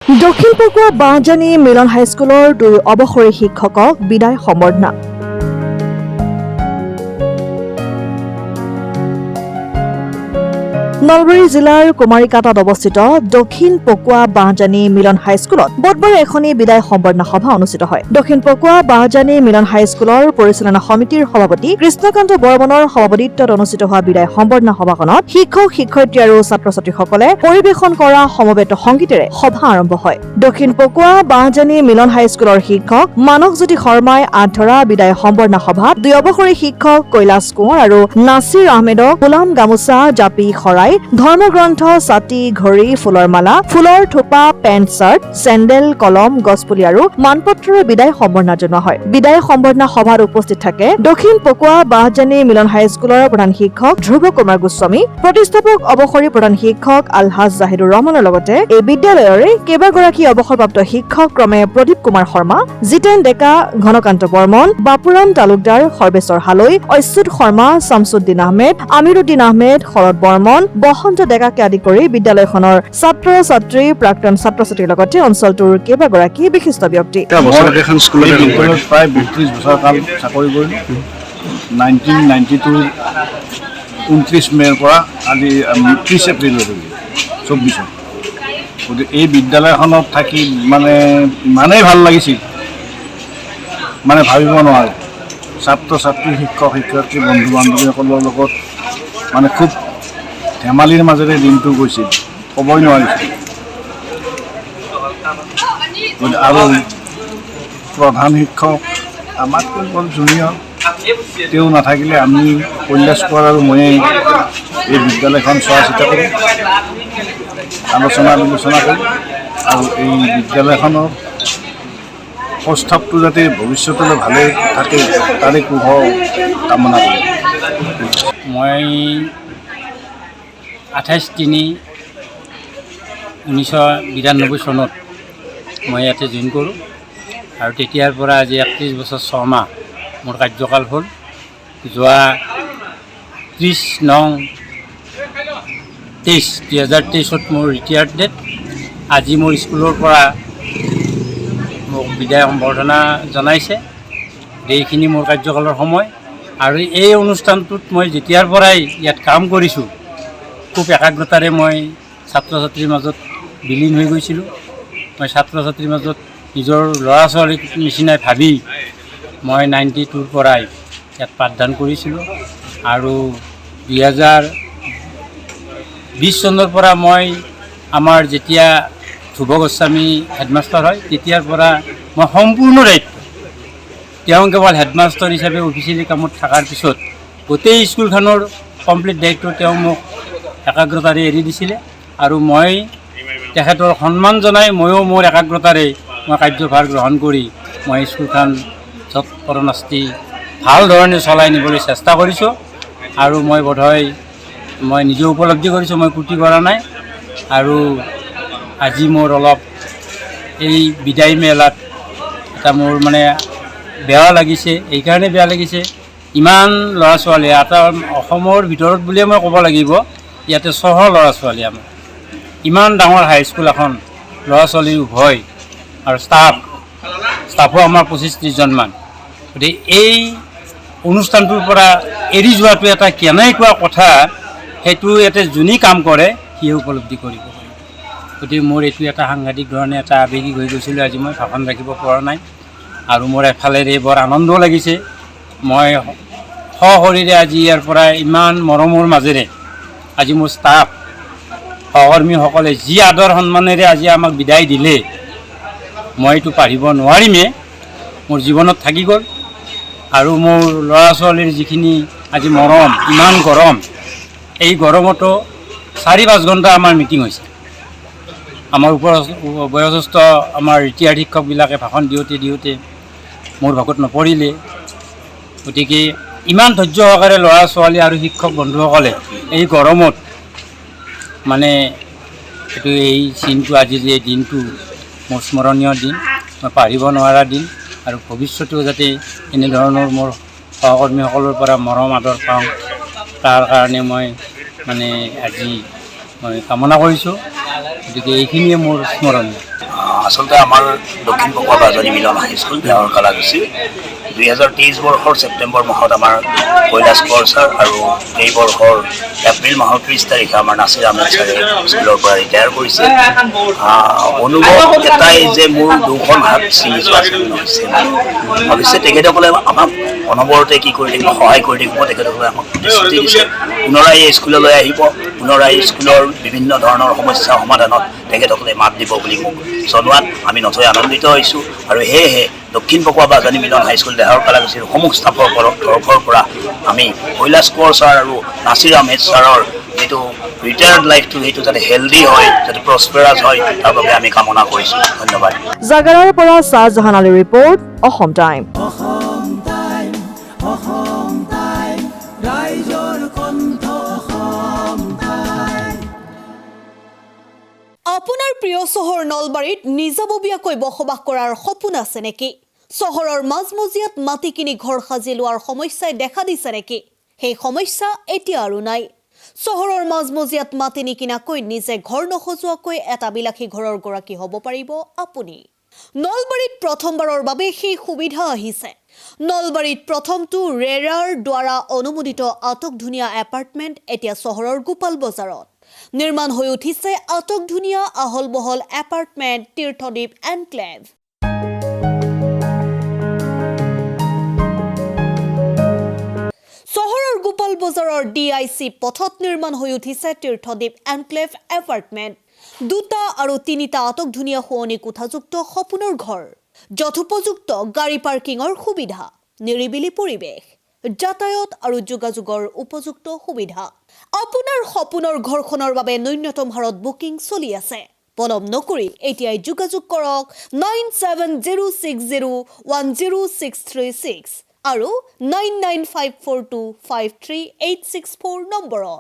দক্ষিণ পকুৱা বাঁহজানী মিলন হাইস্কুলৰ 2 অৱসৰী শিক্ষকক বিদায় সম্বৰ্ধনা। নলবাৰী জিলাৰ কুমাৰীকাটাত অৱস্থিত দক্ষিণ পকুৱা বাঁহজানী মিলন হাইস্কুলত বুধবাৰে এখনি বিদায় সম্বৰ্ধনা সভা অনুষ্ঠিত হয়। দক্ষিণ পকুৱা বাঁহজানী মিলন হাইস্কুলৰ পৰিচালনা সমিতিৰ সভাপতি কৃষ্ণকান্ত বৰ্মনৰ সভাপতিত্বত অনুষ্ঠিত হোৱা বিদায় সম্বৰ্ধনা সভাখনত শিক্ষক শিক্ষয়িত্ৰী আৰু ছাত্ৰ ছাত্ৰীসকলে পৰিৱেশন কৰা সমবেত সংগীতেৰে সভা আৰম্ভ হয়। দক্ষিণ পকুৱা বাঁহজানী মিলন হাইস্কুলৰ শিক্ষক মানসজ্যোতি শৰ্মাই আধৰা বিদায় সম্বৰ্ধনা সভাত 2 অৱসৰী শিক্ষক কৈলাশ কোঁৱৰ আৰু নাছিৰ আহমেদক ফুলাম গামোচা জাপি শৰাই ধৰ্মগ্ৰন্থ ছাতি ঘড়ী ফুলৰ মালা ফুলৰ থোপা পেণ্ট চাৰ্ট চেণ্ডেল কলম গছপুলি আৰু মানপত্ৰৰ বিদায় সম্বৰ্ধনা জনোৱা হয়। বিদায় সম্বৰ্ধনা সভাত উপস্থিত থাকে দক্ষিণ পকুৱা বাঁহজানী মিলন হাইস্কুলৰ প্ৰধান শিক্ষক ধ্ৰুৱ কুমাৰ গোস্বামী, প্ৰতিষ্ঠাপক অৱসৰী প্ৰধান শিক্ষক আলহাজ জাহিদুৰ ৰহমানৰ লগতে এই বিদ্যালয়ৰে কেইবাগৰাকী অৱসৰপ্ৰাপ্ত শিক্ষক ক্ৰমে প্ৰদীপ কুমাৰ শৰ্মা, জিতেন ডেকা, ঘনকান্ত বৰ্মন, বাপুৰাম তালুকদাৰ, সৰ্বেশ্বৰ হালৈ, অচ্যুত শৰ্মা, শামছুদ্দিন আহমেদ, আমিৰুদ্দিন আহমেদ, শৰৎ বৰ্মন, বসন্ত ডেকাকে আদি কৰি বিদ্যালয়খনৰ ছাত্ৰ ছাত্ৰী প্ৰাক্তন ছাত্ৰ ছাত্ৰীৰ লগতে অঞ্চলটোৰ কেইবাগৰাকী বিশিষ্ট ব্যক্তি। প্ৰায় 32 বছৰ কাল চাকৰি কৰিলোঁ। 1992 29 মে'ৰ পৰা আজি 30 এপ্ৰিললৈকে 24 গতিকে এই বিদ্যালয়খনত থাকি ইমানেই ভাল লাগিছিল ভাবিব নোৱাৰোঁ। ছাত্ৰ ছাত্ৰী শিক্ষক শিক্ষয়িত্ৰী বন্ধু বান্ধৱীসকলৰ লগত খুব ধেমালিৰ মাজেৰে দিনটো গৈছিল, ক'বই নোৱাৰিছিল। আৰু প্ৰধান শিক্ষক আমাতকৈ বৰ জুনিয়ৰ, তেওঁ নাথাকিলে আমি কৈলাশ কোঁৱৰ আৰু ময়ে এই বিদ্যালয়খন চোৱা চিতা কৰোঁ, আলোচনা বিলোচনা কৰোঁ আৰু এই বিদ্যালয়খনৰ প্ৰস্তাৱটো যাতে ভৱিষ্যতলৈ ভালে থাকে তাৰে শুভ কামনা কৰোঁ। মই 28/3/1992 চনত মই ইয়াতে জইন কৰোঁ আৰু তেতিয়াৰ পৰা আজি 31 বছৰ 6 মাহ মোৰ কাৰ্যকাল হ'ল। যোৱা 30/9/2023 মোৰ ৰিটায়াৰ্ড ডেট। আজি মোৰ স্কুলৰ পৰা মোক বিদায় সম্বৰ্ধনা জনাইছে। এইখিনি মোৰ কাৰ্যকালৰ সময় আৰু এই অনুষ্ঠানটোত মই যেতিয়াৰ পৰাই ইয়াত কাম কৰিছোঁ খুব একাগ্ৰতাৰে মই ছাত্ৰ ছাত্ৰীৰ মাজত বিলীন হৈ গৈছিলোঁ। মই ছাত্ৰ ছাত্ৰীৰ মাজত নিজৰ ল'ৰা ছোৱালীৰ নিচিনাই ভাবি মই 92ৰ পৰাই ইয়াত পাঠদান কৰিছিলোঁ আৰু 2020 চনৰ পৰা মই আমাৰ যেতিয়া ধ্ৰুৱ গোস্বামী হেডমাষ্টাৰ হয় তেতিয়াৰ পৰা মই সম্পূৰ্ণ দায়িত্ব, তেওঁ কেৱল হেডমাষ্টাৰ হিচাপে অফিচিয়েলি কামত থকাৰ পিছত গোটেই স্কুলখনৰ কমপ্লিট দায়িত্ব তেওঁ মোক একাগ্ৰতাৰে এৰি দিছিলে আৰু মই তেখেতৰ সন্মান জনাই ময়ো মোৰ একাগ্ৰতাৰে মই কাৰ্যভাৰ গ্ৰহণ কৰি মই স্কুলখন য'ত পৰনাস্তি ভাল ধৰণে চলাই নিবলৈ চেষ্টা কৰিছোঁ আৰু মই বোধহয় মই নিজে উপলব্ধি কৰিছোঁ মই ক্ৰুটি কৰা নাই। আৰু আজি মোৰ অলপ এই বিদায় মেলাত এটা মোৰ বেয়া লাগিছে। এইকাৰণে বেয়া লাগিছে, ইমান ল'ৰা ছোৱালী এটা অসমৰ ভিতৰত বুলিয়ে মই ক'ব লাগিব, ইয়াতে 100 ল'ৰা ছোৱালী আমাৰ, ইমান ডাঙৰ হাইস্কুল এখন, ল'ৰা ছোৱালীৰ উভয় আৰু ষ্টাফো আমাৰ 25-30জনমান। গতিকে এই অনুষ্ঠানটোৰ পৰা এৰি যোৱাটো এটা কেনেকুৱা কথা, সেইটো ইয়াতে যোনে কাম কৰে সিয়ে উপলব্ধি কৰিব পাৰিব। গতিকে মোৰ এইটো এটা সাংঘাতিক ধৰণে এটা আৱেগিক হৈ গৈছিলোঁ। আজি মই ভাষণ ৰাখিব পৰা নাই আৰু মোৰ এফালেৰে বৰ আনন্দও লাগিছে। মই সশৰীৰে আজি ইয়াৰ পৰা ইমান মৰমৰ মাজেৰে আজি মোৰ ষ্টাফ সহকৰ্মীসকলে যি আদৰ সন্মানেৰে আজি আমাক বিদায় দিলে, মই এইটো পাৰিব নোৱাৰিমে, মোৰ জীৱনত থাকি গ'ল। আৰু মোৰ ল'ৰা ছোৱালীৰ যিখিনি আজি মৰম, ইমান গৰম, এই গৰমতো 4-5 ঘণ্টা আমাৰ মিটিং হৈছে। আমাৰ বয়োজ্যেষ্ঠ আমাৰ ৰিটায়াৰ্ড শিক্ষকবিলাকে ভাষণ দিওঁতে মোৰ ভাগত নপৰিলে। গতিকে ইমান ধৈৰ্য সহকাৰে ল'ৰা ছোৱালী আৰু শিক্ষক বন্ধুসকলে এই গৰমত এইটো এই চিনটো আজিৰ এই দিনটো মোৰ স্মৰণীয় দিন, মই পাৰিব নোৱাৰা দিন আৰু ভৱিষ্যতেও যাতে এনেধৰণৰ মোৰ সহকৰ্মীসকলৰ পৰা মৰম আদৰ পাওঁ তাৰ কাৰণে মই আজি মই কামনা কৰিছোঁ। গতিকে এইখিনিয়ে মোৰ স্মৰণীয়। আচলতে আমাৰ দক্ষিণ পকোৱা বাজনী মিলন হাইস্কুল দেওৰ কালাগুচি 2023 বৰ্ষৰ ছেপ্টেম্বৰ মাহত আমাৰ কৈলাশ কোঁৱৰ ছাৰ আৰু এই বৰ্ষৰ এপ্ৰিল মাহৰ 30 তাৰিখে আমাৰ নাছিৰ আহমেদ ছাৰে স্কুলৰ পৰা ৰিটায়াৰ কৰিছে। অনুভৱ এটাই যে মোৰ দুখন হাত ছিঙি যোৱা হৈছে। ভাবিছে তেখেতসকলে আমাক অনবৰতে কি কৰি থাকিব, সহায় কৰি থাকিব। তেখেতসকলে আমাক প্ৰতিশ্ৰুতি দিছে পুনৰাই এই স্কুললৈ আহিব, পুনৰাই স্কুলৰ বিভিন্ন ধৰণৰ সমস্যা সমাধানত তেখেতসকলে মাত দিব বুলি মোক জনোৱাত আমি নথৈ আনন্দিত হৈছোঁ। আৰু সেয়েহে দক্ষিণ পকোৱা বাজনী মিলন হাইস্কুল দেহৰ কালাগুচিৰ সমূহ ষ্টাফৰ তৰফৰ পৰা আমি কৈলাশ কোঁৱৰ ছাৰ আৰু নাছিৰ আহমেদ ছাৰৰ যিটো ৰিটায়াৰ্ড লাইফটো সেইটো যাতে হেল্ডি হয়, যাতে প্ৰস্পেৰাছ হয়, তাৰ বাবে আমি কামনা কৰিছোঁ। ধন্যবাদ। জাগাৰাৰ পৰা শ্বাহজাহান আলীৰ ৰিপৰ্ট, অসম টাইম। আপোনাৰ প্ৰিয় চহৰ নলবাৰীত নিজাববীয়াকৈ বসবাস কৰাৰ সপোন আছে নেকি? চহৰৰ মাজমজিয়াত মাটি কিনি ঘৰ সাজি লোৱাৰ সমস্যাই দেখা দিছে নেকি? সেই সমস্যা এতিয়া আৰু নাই। চহৰৰ মাজমজিয়াত মাটি নিকিনাকৈ নিজে ঘৰ নসজোৱাকৈ এটা বিলাসী ঘৰৰ গৰাকী হ'ব পাৰিব আপুনি। নলবাৰীত প্ৰথমবাৰৰ বাবে সেই সুবিধা আহিছে। নলবাৰীত প্ৰথমটো ৰেৰাৰ দ্বাৰা অনুমোদিত আটকধুনীয়া এপাৰ্টমেণ্ট এতিয়া চহৰৰ গোপাল বজাৰত নিৰ্মাণ হৈ উঠিছে। আটকধুনীয়া আহল বহল এপাৰ্টমেণ্ট তীৰ্থদ্বীপ এনক্লেভ। চহৰৰ গোপাল বজাৰৰ DIC পথত নিৰ্মাণ হৈ উঠিছে তীৰ্থদ্বীপ এনক্লেভ এপাৰ্টমেণ্ট। 2টা আৰু 3টা আটকধুনীয়া শুৱনি কোঠাযুক্ত সপোনৰ ঘৰ, যথোপযুক্ত গাড়ী পাৰ্কিঙৰ সুবিধা, নিৰিবিলি পৰিৱেশ, যাতায়াত আৰু যোগাযোগৰ উপযুক্ত সুবিধা। আপোনাৰ সপোনৰ ঘৰখনৰ বাবে ন্যূনতম হাৰত বুকিং চলি আছে। পলম নকৰি এতিয়াই যোগাযোগ কৰক 9706010636 আৰু 9954253864 নম্বৰত।